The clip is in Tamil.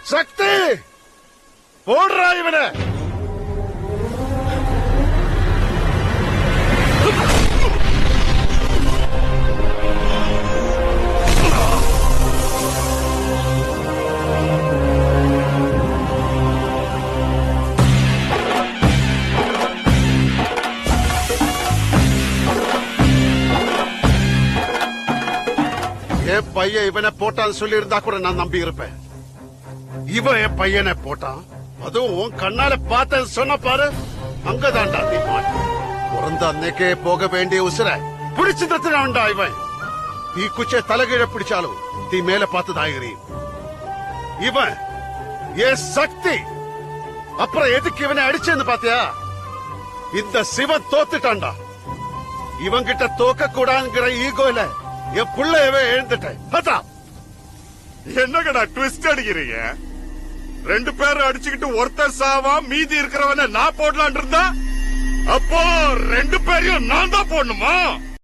சக்தி போடுறா இவனை. என் பையன் இவனை போட்டான்னு சொல்லி இருந்தா கூட நான் நம்பி இருப்பேன். இவன் என் பையனை போட்டான், அதுவும் உன் கண்ணால பார்த்த சொன்ன பாரு, அங்கதான்டா நீ பிறந்த அன்னைக்கே போக வேண்டிய உசுர பிடிச்சு தத்துறான்டா இவன். தீ குச்ச தலைகீழ பிடிச்சாலும் தீ மேல பார்த்துதான் எரியும். இவன் என் சக்தி. அப்புறம் எதுக்கு இவனை அடிச்சேன்னு பாத்தியா? இந்த சிவன் தோத்துட்டான்டா. இவங்கிட்ட தோக்க கூடாதுங்கிற ஈகோல என் புள்ளையவே எழுந்துட்டேன். என்னங்கடா ட்விஸ்ட் அடிக்கிறீங்க? 2 பேரும் அடிச்சுக்கிட்டு ஒருத்தர் சாவா மீதி இருக்கிறவன நான் போடலான் இருந்தா, அப்போ 2 பேரையும் நான் தான் போடணுமா?